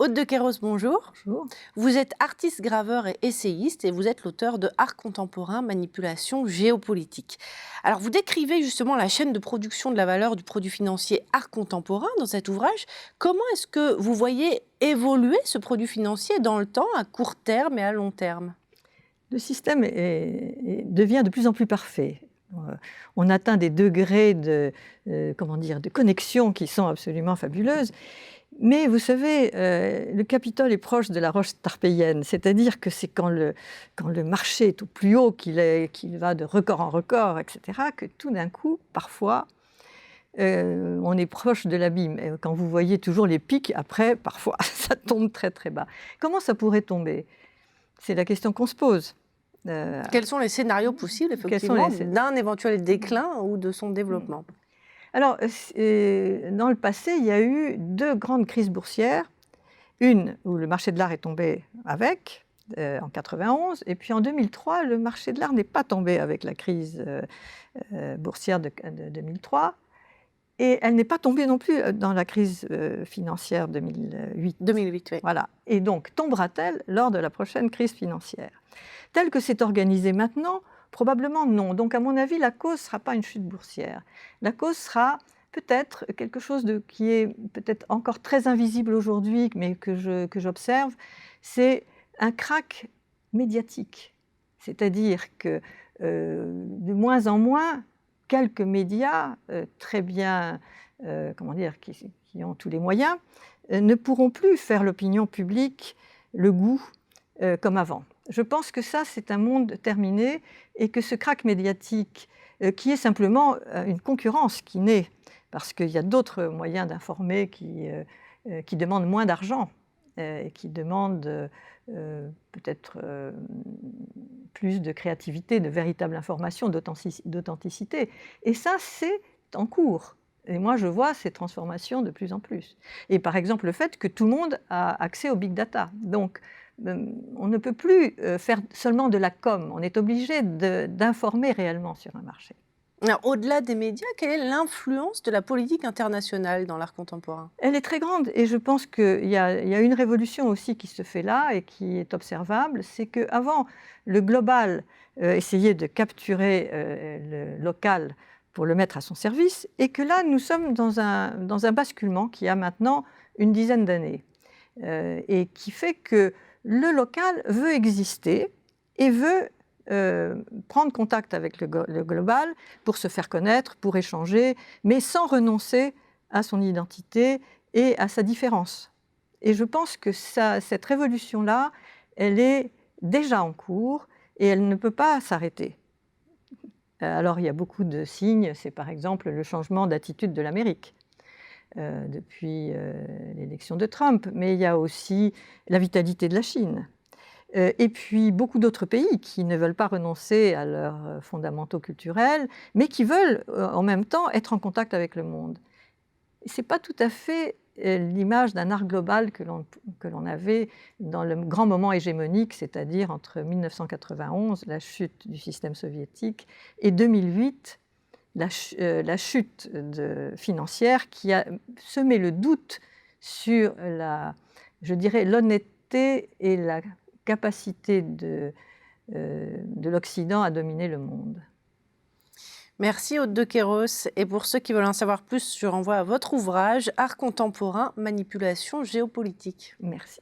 Aude de Queyros, bonjour. Bonjour. Vous êtes artiste, graveur et essayiste et vous êtes l'auteur de Art contemporain, manipulation géopolitique. Alors vous décrivez justement la chaîne de production de la valeur du produit financier art contemporain dans cet ouvrage. Comment est-ce que vous voyez évoluer ce produit financier dans le temps, à court terme et à long terme? Le système devient de plus en plus parfait. On atteint des degrés de connexion qui sont absolument fabuleuses. Mais vous savez, le Capitole est proche de la roche tarpéienne, c'est-à-dire que c'est quand le marché est au plus haut, qu'il va de record en record, etc., que tout d'un coup, parfois, on est proche de l'abîme. Et quand vous voyez toujours les pics, après, parfois, ça tombe très très bas. Comment ça pourrait tomber? C'est la question qu'on se pose. Quels sont les scénarios possibles, effectivement, d'un éventuel déclin ou de son développement? Alors, dans le passé, il y a eu deux grandes crises boursières. Une où le marché de l'art est tombé avec, en 91, et puis en 2003, le marché de l'art n'est pas tombé avec la crise boursière de 2003, et elle n'est pas tombée non plus dans la crise financière 2008. 2008, oui. Voilà. Et donc, tombera-t-elle lors de la prochaine crise financière? Telle que c'est organisé maintenant, probablement non. Donc, à mon avis, la cause ne sera pas une chute boursière. La cause sera peut-être quelque chose qui est peut-être encore très invisible aujourd'hui, mais que j'observe, c'est un krach médiatique. C'est-à-dire que de moins en moins, quelques médias très bien, qui ont tous les moyens, ne pourront plus faire l'opinion publique le goût comme avant. Je pense que ça, c'est un monde terminé et que ce krach médiatique, qui est simplement une concurrence qui naît, parce qu'il y a d'autres moyens d'informer qui demandent moins d'argent et qui demandent peut-être plus de créativité, de véritable information, d'authenticité. Et ça, c'est en cours. Et moi, je vois ces transformations de plus en plus. Et par exemple, le fait que tout le monde a accès au big data. Donc, on ne peut plus faire seulement de la com. On est obligé d'informer réellement sur un marché. Alors, au-delà des médias, quelle est l'influence de la politique internationale dans l'art contemporain? Elle est très grande et je pense qu'il y a une révolution aussi qui se fait là et qui est observable. C'est qu'avant, le global essayait de capturer le local pour le mettre à son service, et que là, nous sommes dans un basculement qui a maintenant une dizaine d'années et qui fait que le local veut exister et veut prendre contact avec le global pour se faire connaître, pour échanger, mais sans renoncer à son identité et à sa différence. Et je pense que cette révolution-là, elle est déjà en cours et elle ne peut pas s'arrêter. Alors il y a beaucoup de signes, c'est par exemple le changement d'attitude de l'Amérique depuis l'élection de Trump, mais il y a aussi la vitalité de la Chine. Et puis beaucoup d'autres pays qui ne veulent pas renoncer à leurs fondamentaux culturels, mais qui veulent en même temps être en contact avec le monde. Ce n'est pas tout à fait l'image d'un art global que l'on avait dans le grand moment hégémonique, c'est-à-dire entre 1991, la chute du système soviétique, et 2008, la chute financière qui a semé le doute sur l'honnêteté et la capacité de l'Occident à dominer le monde. Merci Aude de Queyros. Et pour ceux qui veulent en savoir plus, je renvoie à votre ouvrage Art contemporain, manipulation géopolitique. Merci.